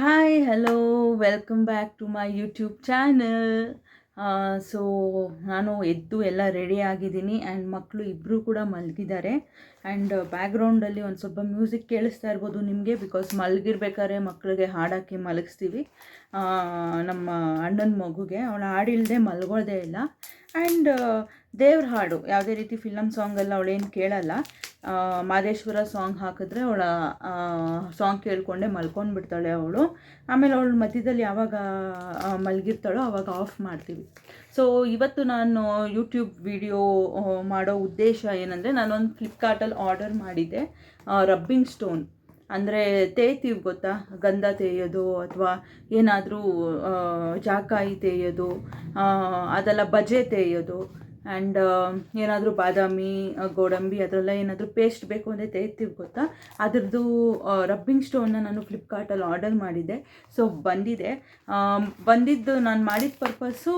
Hi hello welcome back to my YouTube channel. So ನಾನು ಎದ್ದು ಎಲ್ಲ ರೆಡಿ ಆಗಿದ್ದೀನಿ ಆ್ಯಂಡ್ ಮಕ್ಕಳು ಇಬ್ಬರು ಕೂಡ ಮಲಗಿದ್ದಾರೆ. ಆ್ಯಂಡ್ ಬ್ಯಾಕ್ಗ್ರೌಂಡಲ್ಲಿ ಒಂದು ಸ್ವಲ್ಪ ಮ್ಯೂಸಿಕ್ ಕೇಳಿಸ್ತಾ ಇರ್ಬೋದು ನಿಮಗೆ, ಬಿಕಾಸ್ ಮಲಗಿರ್ಬೇಕಾದ್ರೆ ಮಕ್ಕಳಿಗೆ ಹಾಡಾಕಿ ಮಲಗಿಸ್ತೀವಿ. ನಮ್ಮ ಅಣ್ಣನ ಮಗುಗೆ ಅವಳು ಹಾಡಿಲ್ಲದೆ ಮಲಗೋದೇ ಇಲ್ಲ. ಆ್ಯಂಡ್ ದೇವ್ರ ಹಾಡು ಯಾವುದೇ ರೀತಿ ಫಿಲಮ್ ಸಾಂಗೆಲ್ಲ ಅವಳೇನು ಕೇಳಲ್ಲ. ಮಾದೇಶ್ವರ ಸಾಂಗ್ ಹಾಕಿದ್ರೆ ಅವಳ ಸಾಂಗ್ ಕೇಳಿಕೊಂಡೆ ಮಲ್ಕೊಂಡು ಬಿಡ್ತಾಳೆ ಅವಳು. ಆಮೇಲೆ ಅವಳು ಮಧ್ಯದಲ್ಲಿ ಯಾವಾಗ ಮಲಗಿರ್ತಾಳೋ ಆವಾಗ ಆಫ್ ಮಾಡ್ತೀವಿ. ಸೊ ಇವತ್ತು ನಾನು ಯೂಟ್ಯೂಬ್ ವಿಡಿಯೋ ಮಾಡೋ ಉದ್ದೇಶ ಏನಂದರೆ, ನಾನೊಂದು ಫ್ಲಿಪ್ಕಾರ್ಟಲ್ಲಿ ಆರ್ಡರ್ ಮಾಡಿದ್ದೆ ರಬ್ಬಿಂಗ್ ಸ್ಟೋನ್. ಅಂದರೆ ತೇಯ್ತೀವಿ ಗೊತ್ತಾ, ಗಂಧ ತೇಯೋದು ಅಥವಾ ಏನಾದರೂ ಜಾಕಾಯಿ ತೇಯೋದು, ಅದೆಲ್ಲ ಬಜೆ ತೇಯೋದು, ಆ್ಯಂಡ್ ಏನಾದರೂ ಬಾದಾಮಿ ಗೋಡಂಬಿ ಅದರೆಲ್ಲ ಏನಾದರೂ ಪೇಸ್ಟ್ ಬೇಕು ಅಂದರೆ ತೇಯ್ತೀವಿ ಗೊತ್ತಾ, ಅದರದ್ದು ರಬ್ಬಿಂಗ್ ಸ್ಟೋನ್ನ ನಾನು ಫ್ಲಿಪ್ಕಾರ್ಟಲ್ಲಿ ಆರ್ಡರ್ ಮಾಡಿದ್ದೆ. ಸೊ ಬಂದಿದ್ದು ನಾನು ಮಾಡಿದ ಪರ್ಪಸ್ಸು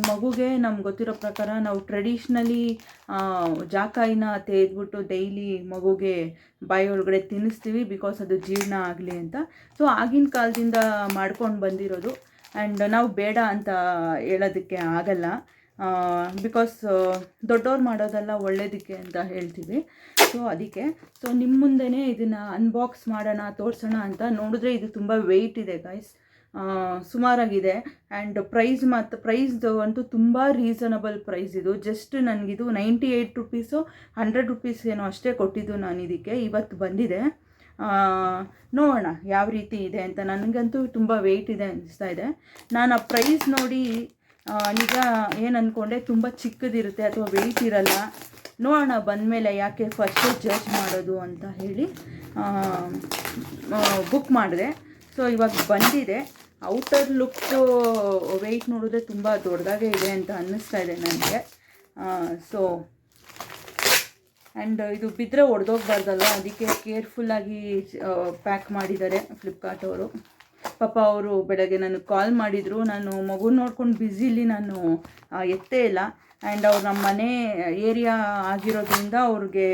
ಮಗುಗೆ ನಮ್ಗೆ ಗೊತ್ತಿರೋ ಪ್ರಕಾರ ನಾವು ಟ್ರೆಡಿಷ್ನಲಿ ಜಾಕಾಯಿನ ತೇದ್ಬಿಟ್ಟು ಡೈಲಿ ಮಗುಗೆ ಬಾಯಿ ಒಳಗಡೆ ತಿನ್ನಿಸ್ತೀವಿ, ಬಿಕಾಸ್ ಅದು ಜೀರ್ಣ ಆಗಲಿ ಅಂತ. ಸೊ ಆಗಿನ ಕಾಲದಿಂದ ಮಾಡ್ಕೊಂಡು ಬಂದಿರೋದು. ಆ್ಯಂಡ್ ನಾವು ಬೇಡ ಅಂತ ಹೇಳೋದಕ್ಕೆ ಆಗಲ್ಲ, ಬಿಕಾಸ್ ದೊಡ್ಡವ್ರು ಮಾಡೋದೆಲ್ಲ ಒಳ್ಳೇದಕ್ಕೆ ಅಂತ ಹೇಳ್ತೀವಿ. ಸೊ ಅದಕ್ಕೆ ನಿಮ್ಮ ಮುಂದೆನೇ ಇದನ್ನು ಅನ್ಬಾಕ್ಸ್ ಮಾಡೋಣ, ತೋರಿಸೋಣ ಅಂತ. ನೋಡಿದ್ರೆ ಇದು ತುಂಬ ವೆಯ್ಟ್ ಇದೆ ಗೈಸ್, ಸುಮಾರಾಗಿದೆ. ಆ್ಯಂಡ್ ಪ್ರೈಸ್ದು ಅಂತೂ ತುಂಬ ರೀಸನಬಲ್ ಪ್ರೈಸ್. ಇದು ಜಸ್ಟ್ ನನಗಿದು 98 ರುಪೀಸು 100 ರುಪೀಸ್ ಏನೋ ಅಷ್ಟೇ ಕೊಟ್ಟಿದ್ದು ನಾನು ಇದಕ್ಕೆ. ಇವತ್ತು ಬಂದಿದೆ, ನೋಡೋಣ ಯಾವ ರೀತಿ ಇದೆ ಅಂತ. ನನಗಂತೂ ತುಂಬ ವೆಯ್ಟ್ ಇದೆ ಅನಿಸ್ತಾ ಇದೆ. ನಾನು ಆ ಪ್ರೈಸ್ ನೋಡಿ ನಿಜ ಏನು ಅಂದ್ಕೊಂಡೆ, ತುಂಬ ಚಿಕ್ಕದಿರುತ್ತೆ ಅಥವಾ ವೆಯ್ಟ್ ಇರಲ್ಲ. ನೋಡೋಣ ಬಂದಮೇಲೆ, ಯಾಕೆ ಫಸ್ಟು ಜಡ್ಜ್ ಮಾಡೋದು ಅಂತ ಹೇಳಿ ಬುಕ್ ಮಾಡಿದೆ. ಸೊ ಇವಾಗ ಬಂದಿದೆ. ಔಟರ್ ಲುಕ್ಕು ವೆಯ್ಟ್ ನೋಡಿದ್ರೆ ತುಂಬ ದೊಡ್ಡದಾಗೇ ಇದೆ ಅಂತ ಅನ್ನಿಸ್ತಾ ಇದೆ ನನಗೆ. ಸೊ ಆ್ಯಂಡ್ ಇದು ಬಿದ್ದರೆ ಒಡೆದೋಗ್ಬಾರ್ದಲ್ಲ, ಅದಕ್ಕೆ ಕೇರ್ಫುಲ್ಲಾಗಿ ಪ್ಯಾಕ್ ಮಾಡಿದ್ದಾರೆ ಫ್ಲಿಪ್ಕಾರ್ಟ್ ಅವರು. ಪಾಪ ಅವರು ಬೆಳಗ್ಗೆ ನನಗೆ ಕಾಲ್ ಮಾಡಿದರು, ನಾನು ಮಗು ನೋಡ್ಕೊಂಡು ಬ್ಯುಸಿಲಿ ನಾನು ಎತ್ತೇ ಇಲ್ಲ. ಆ್ಯಂಡ್ ಅವ್ರು ನಮ್ಮ ಮನೆ ಏರಿಯಾ ಆಗಿರೋದ್ರಿಂದ ಅವ್ರಿಗೆ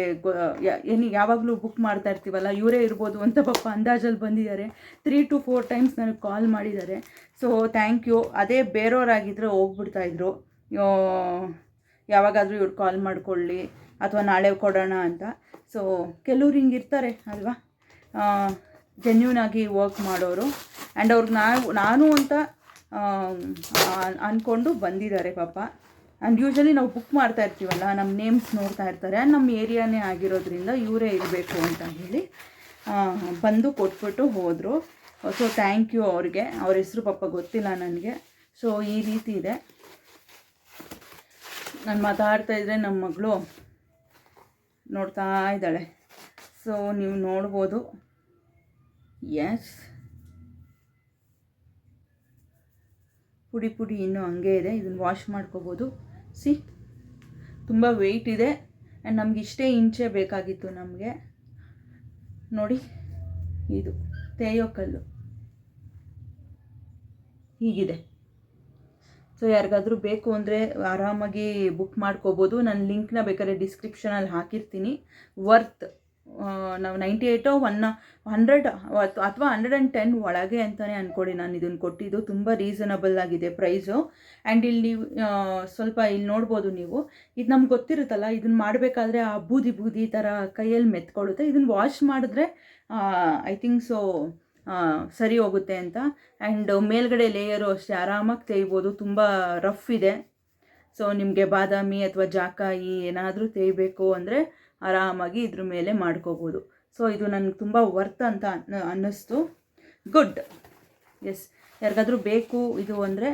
ಯಾವಾಗಲೂ ಬುಕ್ ಮಾಡ್ತಾ ಇರ್ತೀವಲ್ಲ, ಇವರೇ ಇರ್ಬೋದು ಅಂತ ಪಾಪ ಅಂದಾಜಲ್ಲಿ ಬಂದಿದ್ದಾರೆ. 3 to 4 ಟೈಮ್ಸ್ ನನಗೆ ಕಾಲ್ ಮಾಡಿದ್ದಾರೆ. So thank you. ಅದೇ ಬೇರೆಯವರಾಗಿದ್ದರೆ ಹೋಗ್ಬಿಡ್ತಾಯಿದ್ರು, ಯಾವಾಗಾದರೂ ಇವ್ರು ಕಾಲ್ ಮಾಡಿಕೊಳ್ಳಿ ಅಥವಾ ನಾಳೆ ಕೊಡೋಣ ಅಂತ. ಸೊ ಕೆಲವ್ರು ಹಿಂಗಿರ್ತಾರೆ ಅಲ್ವಾ, ಜೆನ್ಯೂನಾಗಿ ವರ್ಕ್ ಮಾಡೋರು. ಆ್ಯಂಡ್ ಅವ್ರಿಗೆ ನಾನು ಅಂತ ಅಂದ್ಕೊಂಡು ಬಂದಿದ್ದಾರೆ ಪಾಪ. ಆ್ಯಂಡ್ ಯೂಶ್ವಲಿ ನಾವು ಬುಕ್ ಮಾಡ್ತಾ ಇರ್ತೀವಲ್ಲ, ನಮ್ಮ ನೇಮ್ಸ್ ನೋಡ್ತಾ ಇರ್ತಾರೆ, ನಮ್ಮ ಏರಿಯಾನೇ ಆಗಿರೋದ್ರಿಂದ ಇವರೇ ಇರಬೇಕು ಅಂತ ಹೇಳಿ ಬಂದು ಕೊಟ್ಬಿಟ್ಟು ಹೋದರು. ಸೊ ಥ್ಯಾಂಕ್ ಯು ಅವ್ರಿಗೆ. ಅವ್ರ ಹೆಸರು ಪಾಪ ಗೊತ್ತಿಲ್ಲ ನನಗೆ. ಸೊ ಈ ರೀತಿ ಇದೆ. ನಾನು ಮಾತಾಡ್ತಾ ಇದ್ದರೆ ನಮ್ಮ ಮಗಳು ನೋಡ್ತಾ ಇದ್ದಾಳೆ. ಸೊ ನೀವು ನೋಡ್ಬೋದು. ಎಸ್, ಪುಡಿ ಇನ್ನೂ ಹಂಗೆ ಇದೆ. ಇದನ್ನು ವಾಶ್ ಮಾಡ್ಕೋಬೋದು. ತುಂಬ ವೆಯ್ಟ್ ಇದೆ. ಆ್ಯಂಡ್ ನಮ್ಗೆ ಇಷ್ಟೇ ಇಂಚೆ ಬೇಕಾಗಿತ್ತು ನಮಗೆ. ನೋಡಿ, ಇದು ತೇಯೋ ಕಲ್ಲು ಹೀಗಿದೆ. ಸೊ ಯಾರಿಗಾದರೂ ಬೇಕು ಅಂದರೆ ಆರಾಮಾಗಿ ಬುಕ್ ಮಾಡ್ಕೋಬೋದು. ನಾನು ಲಿಂಕ್ನ ಬೇಕಾದ್ರೆ ಡಿಸ್ಕ್ರಿಪ್ಷನಲ್ಲಿ ಹಾಕಿರ್ತೀನಿ. ವರ್ತ್ ನಾವು 98 100 ಅಥವಾ 110 ಒಳಗೆ ಅಂತಲೇ ಅಂದ್ಕೊಳ್ಳಿ. ನಾನು ಇದನ್ನು ಕೊಟ್ಟಿದ್ದು ತುಂಬ ರೀಸನಬಲ್ ಆಗಿದೆ ಪ್ರೈಸು. ಆ್ಯಂಡ್ ಇಲ್ಲಿ ಸ್ವಲ್ಪ ಇಲ್ಲಿ ನೋಡ್ಬೋದು ನೀವು. ಇದು ನಮ್ಗೆ ಗೊತ್ತಿರುತ್ತಲ್ಲ, ಇದನ್ನು ಮಾಡಬೇಕಾದ್ರೆ ಆ ಬೂದಿ ಥರ ಕೈಯಲ್ಲಿ ಮೆತ್ಕೊಳ್ಳುತ್ತೆ. ಇದನ್ನು ವಾಶ್ ಮಾಡಿದ್ರೆ ಐ ಥಿಂಕ್ ಸೊ ಸರಿ ಹೋಗುತ್ತೆ ಅಂತ. ಆ್ಯಂಡ್ ಮೇಲ್ಗಡೆ ಲೇಯರು ಅಷ್ಟೇ ಆರಾಮಾಗಿ ತೇಯ್ಬೋದು, ತುಂಬ ರಫ್ ಇದೆ. ಸೊ ನಿಮಗೆ ಬಾದಾಮಿ ಅಥವಾ ಜಾಕಾಯಿ ಏನಾದರೂ ತೇಯಬೇಕು ಅಂದರೆ ಆರಾಮಾಗಿ ಇದ್ರ ಮೇಲೆ ಮಾಡ್ಕೋಬೋದು. ಸೊ ಇದು ನನಗೆ ತುಂಬ ವರ್ತ್ ಅಂತ ಅನ್ನಿಸ್ತು. ಗುಡ್. ಎಸ್, ಯಾರಿಗಾದರೂ ಬೇಕು ಇದು ಅಂದರೆ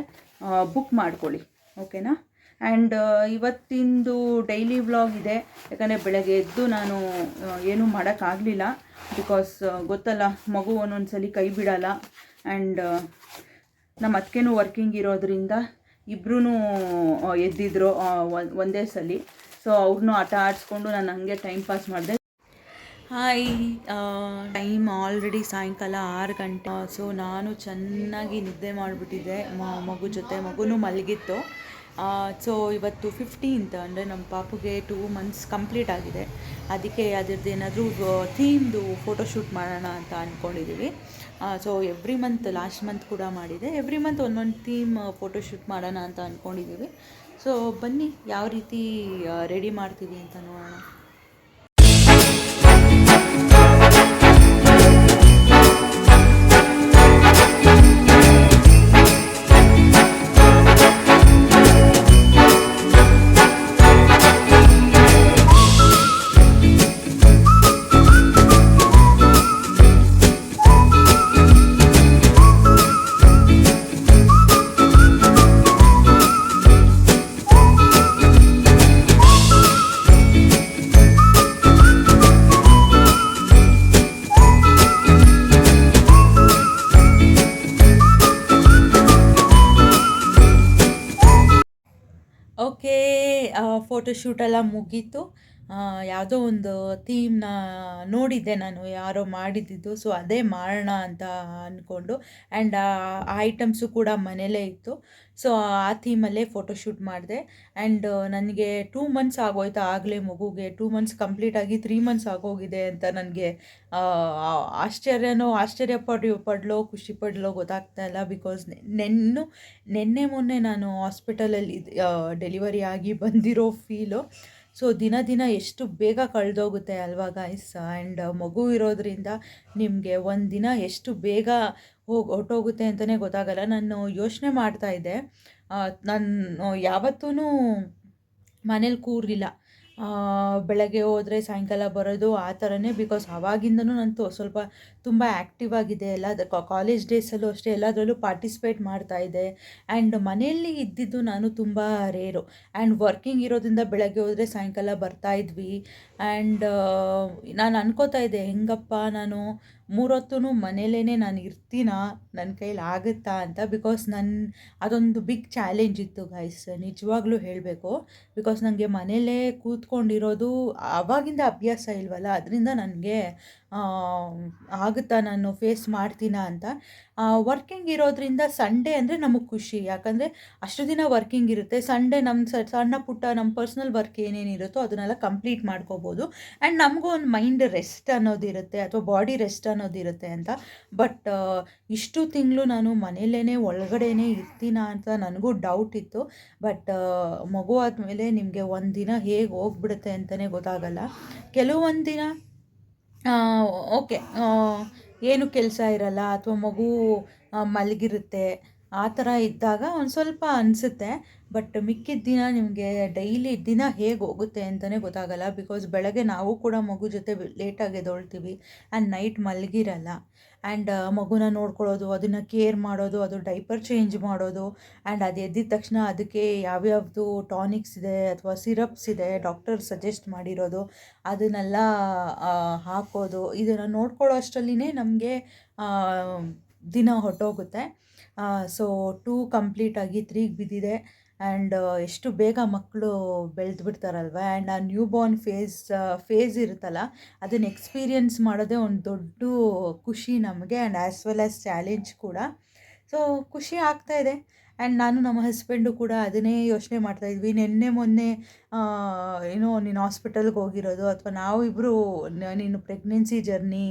ಬುಕ್ ಮಾಡ್ಕೊಳ್ಳಿ, ಓಕೆನಾ. ಆ್ಯಂಡ್ ಇವತ್ತಿಂದು ಡೈಲಿ ವ್ಲಾಗ್ ಇದೆ. ಯಾಕಂದರೆ ಬೆಳಗ್ಗೆ ಎದ್ದು ನಾನು ಏನೂ ಮಾಡೋಕ್ಕಾಗಲಿಲ್ಲ, ಬಿಕಾಸ್ ಗೊತ್ತಲ್ಲ, ಮಗು ಒಂದೊಂದು ಸಲ ಕೈ ಬಿಡಲ್ಲ. ಆ್ಯಂಡ್ ನಮ್ಮ ಅತ್ತಿಗೆನೂ ವರ್ಕಿಂಗ್ ಇರೋದ್ರಿಂದ ಇಬ್ಬರೂ ಎದ್ದಿದ್ರು ಒಂದೇ ಸಲ. ಸೊ ಅವ್ರನ್ನೂ ಆಟ ಆಡಿಸ್ಕೊಂಡು ನಾನು ಹಂಗೆ ಟೈಮ್ ಪಾಸ್ ಮಾಡಿದೆ. ಹಾಯ್, ಟೈಮ್ ಆಲ್ರೆಡಿ ಸಾಯಂಕಾಲ 6 ಗಂಟೆ. ಸೊ ನಾನು ಚೆನ್ನಾಗಿ ನಿದ್ದೆ ಮಾಡಿಬಿಟ್ಟಿದ್ದೆ ಮಗು ಜೊತೆ. ಮಗುನೂ ಮಲಗಿತ್ತು. ಸೊ ಇವತ್ತು 15th ಅಂದರೆ ನಮ್ಮ ಪಾಪುಗೆ 2 months ಕಂಪ್ಲೀಟ್ ಆಗಿದೆ. ಅದಕ್ಕೆ ಅದರದ್ದು ಏನಾದರೂ ಥೀಮ್ದು ಫೋಟೋಶೂಟ್ ಮಾಡೋಣ ಅಂತ ಅಂದ್ಕೊಂಡಿದ್ದೀವಿ. So every month, last month ಕೂಡ ಮಾಡಿದೆ, ಎವ್ರಿ ಮಂತ್ ಒಂದೊಂದು ಥೀಮ್ ಫೋಟೋಶೂಟ್ ಮಾಡೋಣ ಅಂತ ಅಂದ್ಕೊಂಡಿದ್ದೀವಿ. ಸೊ ಬನ್ನಿ ಯಾವ ರೀತಿ ರೆಡಿ ಮಾಡ್ತೀವಿ ಅಂತ ನೋಡೋಣ. ಓಕೆ, ಫೋಟೋಶೂಟೆಲ್ಲ ಮುಗೀತು. ಯಾವುದೋ ಒಂದು ಥೀಮ್ನ ನೋಡಿದ್ದೆ ನಾನು, ಯಾರೋ ಮಾಡಿದ್ದಿದ್ದು. ಸೊ ಅದೇ ಮಾಡೋಣ ಅಂತ ಅಂದ್ಕೊಂಡು, ಆ್ಯಂಡ್ ಆ ಐಟಮ್ಸು ಕೂಡ ಮನೇಲೇ ಇತ್ತು. ಸೊ ಆ ಥೀಮಲ್ಲೇ ಫೋಟೋಶೂಟ್ ಮಾಡಿದೆ. ಆ್ಯಂಡ್ ನನಗೆ 2 months ಆಗೋಯ್ತು ಆಗಲೇ ಮಗುಗೆ. 2 months ಕಂಪ್ಲೀಟಾಗಿ 3 months ಆಗೋಗಿದೆ ಅಂತ ನನಗೆ ಆಶ್ಚರ್ಯ ಪಡಲೋ ಖುಷಿ ಪಡಲೋ ಗೊತ್ತಾಗ್ತಾ ಇಲ್ಲ. ಬಿಕಾಸ್ ನಿನ್ನೆ ಮೊನ್ನೆ ನಾನು ಹಾಸ್ಪಿಟಲಲ್ಲಿ ಡೆಲಿವರಿ ಆಗಿ ಬಂದಿರೋ ಫೀಲು. ಸೊ ದಿನ ಎಷ್ಟು ಬೇಗ ಕಳೆದೋಗುತ್ತೆ ಅಲ್ವಾ ಗೈಸ್. ಆ್ಯಂಡ್ ಮಗು ಇರೋದ್ರಿಂದ ನಿಮಗೆ ಒಂದು ದಿನ ಎಷ್ಟು ಬೇಗ ಹೊರಟೋಗುತ್ತೆ ಅಂತಲೇ ಗೊತ್ತಾಗಲ್ಲ. ನಾನು ಯೋಚನೆ ಮಾಡ್ತಾಯಿದ್ದೆ, ನಾನು ಯಾವತ್ತೂ ಮನೇಲಿ ಕೂರಲಿಲ್ಲ. ಬೆಳಗ್ಗೆ ಹೋದರೆ ಸಾಯಂಕಾಲ ಬರೋದು ಆ ಥರನೇ. ಬಿಕಾಸ್ ಆವಾಗಿಂದನೂ ನಾನು ಸ್ವಲ್ಪ ತುಂಬ ಆ್ಯಕ್ಟಿವ್ ಆಗಿದೆ. ಕಾಲೇಜ್ ಡೇಸಲ್ಲೂ ಅಷ್ಟೇ ಎಲ್ಲದರಲ್ಲೂ ಪಾರ್ಟಿಸಿಪೇಟ್ ಮಾಡ್ತಾಯಿದ್ದೆ. ಆ್ಯಂಡ್ ಮನೆಯಲ್ಲಿ ಇದ್ದಿದ್ದು ನಾನು ತುಂಬ ರೇರು. ಆ್ಯಂಡ್ ವರ್ಕಿಂಗ್ ಇರೋದ್ರಿಂದ ಬೆಳಗ್ಗೆ ಹೋದರೆ ಸಾಯಂಕಾಲ ಬರ್ತಾಯಿದ್ವಿ. ಆ್ಯಂಡ್ ನಾನು ಅನ್ಕೋತಾ ಇದ್ದೆ, ಹೆಂಗಪ್ಪ ನಾನು 3 ಹೊತ್ತೂ ಮನೇಲೇ ನಾನು ಇರ್ತೀನಾ, ನನ್ನ ಕೈಲಿ ಆಗುತ್ತಾ ಅಂತ. ಬಿಕಾಸ್ ಅದೊಂದು ಬಿಗ್ ಚಾಲೆಂಜ್ ಇತ್ತು ಗೈಸ್, ನಿಜವಾಗ್ಲೂ ಹೇಳಬೇಕು. ಬಿಕಾಸ್ ನನಗೆ ಮನೇಲೇ ಕೂತ್ಕೊಂಡಿರೋದು ಆವಾಗಿಂದ ಅಭ್ಯಾಸ ಇಲ್ವಲ್ಲ, ಅದರಿಂದ ನನಗೆ ಆಗುತ್ತಾ, ನಾನು ಫೇಸ್ ಮಾಡ್ತೀನಾ ಅಂತ. ವರ್ಕಿಂಗ್ ಇರೋದ್ರಿಂದ ಸಂಡೇ ಅಂದರೆ ನಮಗೆ ಖುಷಿ. ಯಾಕಂದರೆ ಅಷ್ಟು ದಿನ ವರ್ಕಿಂಗ್ ಇರುತ್ತೆ. ಸಂಡೇ ನಮ್ಮ ಸಣ್ಣ ಪುಟ್ಟ ನಮ್ಮ ಪರ್ಸ್ನಲ್ ವರ್ಕ್ ಏನೇನಿರುತ್ತೋ ಅದನ್ನೆಲ್ಲ ಕಂಪ್ಲೀಟ್ ಮಾಡ್ಕೋಬೋದು. ಆ್ಯಂಡ್ ನಮಗೂ ಒಂದು ಮೈಂಡ್ ರೆಸ್ಟ್ ಅನ್ನೋದಿರುತ್ತೆ, ಅಥವಾ ಬಾಡಿ ರೆಸ್ಟ್ ಅನ್ನೋದಿರುತ್ತೆ ಅಂತ. ಬಟ್ ಇಷ್ಟು ತಿಂಗಳು ನಾನು ಮನೇಲೇ ಒಳಗಡೆನೇ ಇರ್ತೀನಾ ಅಂತ ನನಗೂ ಡೌಟ್ ಇತ್ತು. ಬಟ್ ಮಗು ಆದಮೇಲೆ ನಿಮಗೆ ಒಂದು ದಿನ ಹೇಗೆ ಹೋಗ್ಬಿಡುತ್ತೆ ಅಂತಲೇ ಗೊತ್ತಾಗಲ್ಲ. ಕೆಲವೊಂದು ದಿನ ಓಕೆ, ಏನು ಕೆಲಸ ಇರಲ್ಲ, ಅಥವಾ ಮಗು ಮಲಗಿರುತ್ತೆ, ಆ ಥರ ಇದ್ದಾಗ ಒಂದು ಸ್ವಲ್ಪ ಅನಿಸುತ್ತೆ. ಬಟ್ ಮಿಕ್ಕಿದ ದಿನ ನಿಮಗೆ ಡೈಲಿ ದಿನ ಹೇಗೆ ಹೋಗುತ್ತೆ ಅಂತಲೇ ಗೊತ್ತಾಗಲ್ಲ. ಬಿಕಾಸ್ ಬೆಳಗ್ಗೆ ನಾವು ಕೂಡ ಮಗು ಜೊತೆ ಲೇಟಾಗಿ ಎದ್ದೇಳ್ತೀವಿ, ಆ್ಯಂಡ್ ನೈಟ್ ಮಲಗಿರಲ್ಲ. ಆ್ಯಂಡ್ ಮಗುನ ನೋಡ್ಕೊಳ್ಳೋದು, ಅದನ್ನು ಕೇರ್ ಮಾಡೋದು, ಅದು ಡೈಪರ್ ಚೇಂಜ್ ಮಾಡೋದು, ಆ್ಯಂಡ್ ಅದು ಎದ್ದಿದ ತಕ್ಷಣ ಅದಕ್ಕೆ ಯಾವ್ಯಾವುದು ಟಾನಿಕ್ಸ್ ಇದೆ ಅಥವಾ ಸಿರಪ್ಸ್ ಇದೆ ಡಾಕ್ಟರ್ ಸಜೆಸ್ಟ್ ಮಾಡಿರೋದು, ಅದನ್ನೆಲ್ಲ ಹಾಕೋದು, ಇದನ್ನು ನೋಡ್ಕೊಳ್ಳೋ ಅಷ್ಟರಲ್ಲಿನೇ ನಮಗೆ ದಿನ ಹೊರಟೋಗುತ್ತೆ. ಸೊ 2 ಕಂಪ್ಲೀಟಾಗಿ 3ಗೆ ಬಿದ್ದಿದೆ. ಆ್ಯಂಡ್ ಎಷ್ಟು ಬೇಗ ಮಕ್ಕಳು ಬೆಳೆದು ಬಿಡ್ತಾರಲ್ವ. ಆ್ಯಂಡ್ ಆ ನ್ಯೂ ಬಾರ್ನ್ ಫೇಸ್ ಇರುತ್ತಲ್ಲ, ಅದನ್ನು ಎಕ್ಸ್ಪೀರಿಯೆನ್ಸ್ ಮಾಡೋದೇ ಒಂದು ದೊಡ್ಡ ಖುಷಿ ನಮಗೆ. And as well as challenge ಕೂಡ. ಸೊ ಖುಷಿ ಆಗ್ತಾಯಿದೆ. ಆ್ಯಂಡ್ ನಾನು ನಮ್ಮ ಹಸ್ಬೆಂಡು ಕೂಡ ಅದನ್ನೇ ಯೋಚನೆ ಮಾಡ್ತಾಯಿದ್ವಿ. ನಿನ್ನೆ ಮೊನ್ನೆ ನೀನು ಹಾಸ್ಪಿಟಲ್ಗೆ ಹೋಗಿರೋದು, ಅಥವಾ ನಾವಿಬ್ಬರು ನೀನು ಪ್ರೆಗ್ನೆನ್ಸಿ ಜರ್ನಿ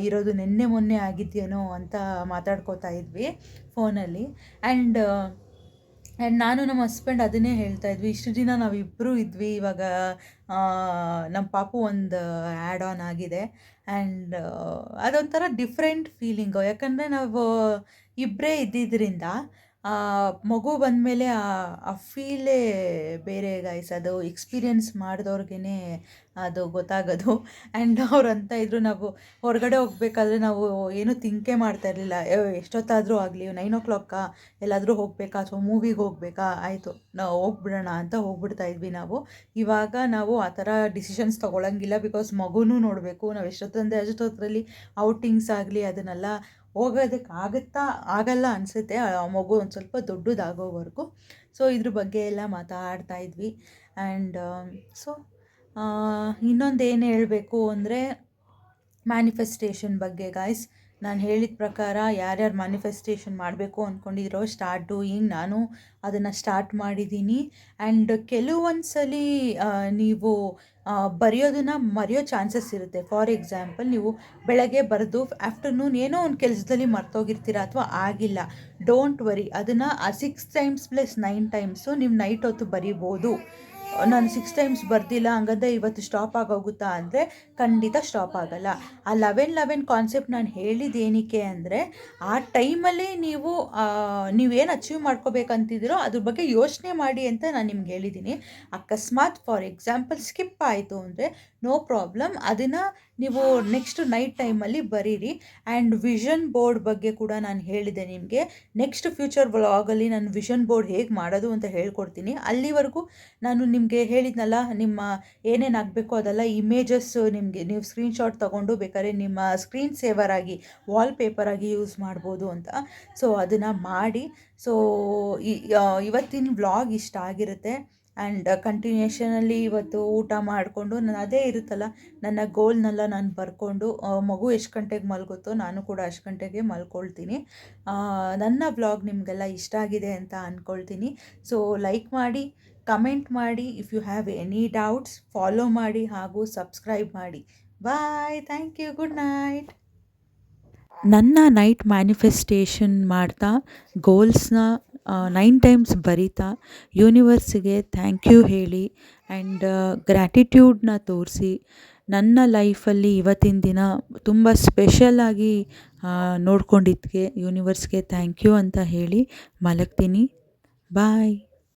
ಇರೋದು ನಿನ್ನೆ ಮೊನ್ನೆ ಆಗಿದೆಯೇನೋ ಅಂತ ಮಾತಾಡ್ಕೋತಾ ಇದ್ವಿ ಫೋನಲ್ಲಿ. ಆ್ಯಂಡ್ ನಾನು ನಮ್ಮ ಹಸ್ಬೆಂಡ್ ಅದನ್ನೇ ಹೇಳ್ತಾ ಇದ್ವಿ, ಇಷ್ಟು ದಿನ ನಾವಿಬ್ಬರೂ ಇದ್ವಿ, ಇವಾಗ ನಮ್ಮ ಪಾಪು ಒಂದು ಆ್ಯಡ್ ಆನ್ ಆಗಿದೆ. ಆ್ಯಂಡ್ ಅದೊಂಥರ ಡಿಫ್ರೆಂಟ್ ಫೀಲಿಂಗು. ಯಾಕಂದರೆ ನಾವು ಇಬ್ಬರೇ ಇದ್ದಿದ್ದರಿಂದ ಮಗು ಬಂದಮೇಲೆ ಆ ಫೀಲೇ ಬೇರೆ ಗೈಸ್. ಅದು ಎಕ್ಸ್ಪೀರಿಯೆನ್ಸ್ ಮಾಡಿದವ್ರಿಗೇ ಅದು ಗೊತ್ತಾಗೋದು. ಆ್ಯಂಡ್ ಅವ್ರು ಅಂತ ಇದ್ದರು, ನಾವು ಹೊರಗಡೆ ಹೋಗ್ಬೇಕಾದ್ರೆ ನಾವು ಏನೂ ಥಿಂಕೇ ಮಾಡ್ತಾ ಇರಲಿಲ್ಲ. ಎಷ್ಟೊತ್ತಾದರೂ ಆಗಲಿ 9 o'clock ಎಲ್ಲಾದರೂ ಹೋಗಬೇಕಾ, ಅಥವಾ ಮೂವಿಗೆ ಹೋಗಬೇಕಾ, ಆಯಿತು ನಾವು ಹೋಗ್ಬಿಡೋಣ ಅಂತ ಹೋಗ್ಬಿಡ್ತಾಯಿದ್ವಿ ನಾವು. ಇವಾಗ ನಾವು ಆ ಥರ ಡಿಸಿಷನ್ಸ್ ತೊಗೊಳಂಗಿಲ್ಲ. ಬಿಕಾಸ್ ಮಗುನೂ ನೋಡಬೇಕು. ನಾವು ಅಷ್ಟೊತ್ತರಲ್ಲಿ ಔಟಿಂಗ್ಸ್ ಆಗಲಿ ಅದನ್ನೆಲ್ಲ ಹೋಗೋದಕ್ಕೆ ಆಗಲ್ಲ ಅನಿಸುತ್ತೆ, ಆ ಮಗು ಒಂದು ಸ್ವಲ್ಪ ದೊಡ್ಡದಾಗೋವರೆಗೂ. ಸೊ ಇದ್ರ ಬಗ್ಗೆ ಎಲ್ಲ ಮಾತಾಡ್ತಾ ಇದ್ವಿ. ಆ್ಯಂಡ್ ಸೊ ಇನ್ನೊಂದು ಏನು ಹೇಳಬೇಕು ಅಂದರೆ ಮ್ಯಾನಿಫೆಸ್ಟೇಷನ್ ಬಗ್ಗೆ ಗಾಯ್ಸ್. ನಾನು ಹೇಳಿದ ಪ್ರಕಾರ ಯಾರ್ಯಾರು ಮ್ಯಾನಿಫೆಸ್ಟೇಷನ್ ಮಾಡಬೇಕು ಅಂದ್ಕೊಂಡಿರೋ ಸ್ಟಾರ್ಟ್ ಡೂಯಿಂಗ್, ನಾನು ಅದನ್ನು ಸ್ಟಾರ್ಟ್ ಮಾಡಿದ್ದೀನಿ. ಆ್ಯಂಡ್ ಕೆಲವೊಂದು ಸಲ ನೀವು ಬರೆಯೋದನ್ನು ಮರೆಯೋ ಚಾನ್ಸಸ್ ಇರುತ್ತೆ. ಫಾರ್ ಎಕ್ಸಾಂಪಲ್, ನೀವು ಬೆಳಗ್ಗೆ ಬರೆದು ಆಫ್ಟರ್ನೂನ್ ಏನೋ ಒಂದು ಕೆಲಸದಲ್ಲಿ ಮರ್ತೋಗಿರ್ತೀರ ಅಥವಾ ಆಗಿಲ್ಲ. ಡೋಂಟ್ ವರಿ, ಅದನ್ನು 6 ಟೈಮ್ಸ್ ಪ್ಲಸ್ 9 ಟೈಮ್ಸು ನೀವು ನೈಟ್ ಹೊತ್ತು ಬರಿಬೋದು. ನಾನು 6 ಟೈಮ್ಸ್ ಬರ್ದಿಲ್ಲ ಹಂಗಂದ್ರೆ ಇವತ್ತು ಸ್ಟಾಪ್ ಆಗೋಗುತ್ತಾ ಅಂದರೆ ಖಂಡಿತ ಸ್ಟಾಪ್ ಆಗಲ್ಲ. ಆ 11-11 ಕಾನ್ಸೆಪ್ಟ್ ನಾನು ಹೇಳಿದ್ದೇನಕ್ಕೆ ಅಂದರೆ, ಆ ಟೈಮಲ್ಲಿ ನೀವೇನು ಅಚೀವ್ ಮಾಡ್ಕೋಬೇಕಂತಿದ್ದೀರೋ ಅದ್ರ ಬಗ್ಗೆ ಯೋಚನೆ ಮಾಡಿ ಅಂತ ನಾನು ನಿಮ್ಗೆ ಹೇಳಿದ್ದೀನಿ. ಅಕಸ್ಮಾತ್ ಫಾರ್ ಎಕ್ಸಾಂಪಲ್ ಸ್ಕಿಪ್ ಆಯಿತು ಅಂದರೆ ನೋ ಪ್ರಾಬ್ಲಮ್, ಅದನ್ನು ನೀವು ನೆಕ್ಸ್ಟ್ ನೈಟ್ ಟೈಮಲ್ಲಿ ಬರೀರಿ. ಆ್ಯಂಡ್ ವಿಷನ್ ಬೋರ್ಡ್ ಬಗ್ಗೆ ಕೂಡ ನಾನು ಹೇಳಿದೆ ನಿಮಗೆ. ನೆಕ್ಸ್ಟ್ ಫ್ಯೂಚರ್ ವ್ಲಾಗಲ್ಲಿ ನಾನು ವಿಷನ್ ಬೋರ್ಡ್ ಹೇಗೆ ಮಾಡೋದು ಅಂತ ಹೇಳ್ಕೊಡ್ತೀನಿ. ಅಲ್ಲಿವರೆಗೂ ನಾನು ನಿಮಗೆ ಹೇಳಿದ್ನಲ್ಲ, ನಿಮ್ಮ ಏನೇನು ಆಗಬೇಕು ಅದೆಲ್ಲ ಇಮೇಜಸ್ ನಿಮಗೆ ನೀವು ಸ್ಕ್ರೀನ್ಶಾಟ್ ತೊಗೊಂಡು ಬೇಕಾದ್ರೆ ನಿಮ್ಮ ಸ್ಕ್ರೀನ್ ಸೇವರ್ ಆಗಿ ವಾಲ್ಪೇಪರ್ ಆಗಿ ಯೂಸ್ ಮಾಡ್ಬೋದು ಅಂತ. ಸೊ ಅದನ್ನು ಮಾಡಿ. ಸೊ ಇವತ್ತಿನ ವ್ಲಾಗ್ ಇಷ್ಟ ಆಗಿರುತ್ತೆ. ಆ್ಯಂಡ್ ಕಂಟಿನ್ಯೂಷನಲ್ಲಿ ಇವತ್ತು ಊಟ ಮಾಡಿಕೊಂಡು ನಾನು ಅದೇ ಇರುತ್ತಲ್ಲ, ನನ್ನ ಗೋಲ್ನೆಲ್ಲ ನಾನು ಬರ್ಕೊಂಡು, ಮಗು ಎಷ್ಟು ಗಂಟೆಗೆ ಮಲಗುತ್ತೋ ನಾನು ಕೂಡ ಅಷ್ಟು ಗಂಟೆಗೆ ಮಲ್ಕೊಳ್ತೀನಿ. ನನ್ನ ವ್ಲಾಗ್ ನಿಮಗೆಲ್ಲ ಇಷ್ಟ ಆಗಿದೆ ಅಂತ ಅಂದ್ಕೊಳ್ತೀನಿ. ಸೊ ಲೈಕ್ ಮಾಡಿ, ಕಮೆಂಟ್ ಮಾಡಿ, if you have any doubts follow ಮಾಡಿ ಹಾಗೂ ಸಬ್ಸ್ಕ್ರೈಬ್ ಮಾಡಿ. Bye, thank you, good night. ನನ್ನ ನೈಟ್ ಮ್ಯಾನಿಫೆಸ್ಟೇಷನ್ ಮಾಡ್ತಾ ಗೋಲ್ಸ್ನ 9 ಟೈಮ್ಸ್ ಬರಿತಾ ಯೂನಿವರ್ಸಿಗೆ ಥ್ಯಾಂಕ್ ಯು ಹೇಳಿ ಆ್ಯಂಡ್ ಗ್ರ್ಯಾಟಿಟ್ಯೂಡ್ನ ತೋರಿಸಿ ನನ್ನ ಲೈಫಲ್ಲಿ ಇವತ್ತಿನ ದಿನ ತುಂಬ ಸ್ಪೆಷಲಾಗಿ ನೋಡ್ಕೊಂಡಿದ್ದಕ್ಕೆ ಯೂನಿವರ್ಸ್ಗೆ ಥ್ಯಾಂಕ್ ಯು ಅಂತ ಹೇಳಿ ಮಲಗ್ತೀನಿ. ಬಾಯ್.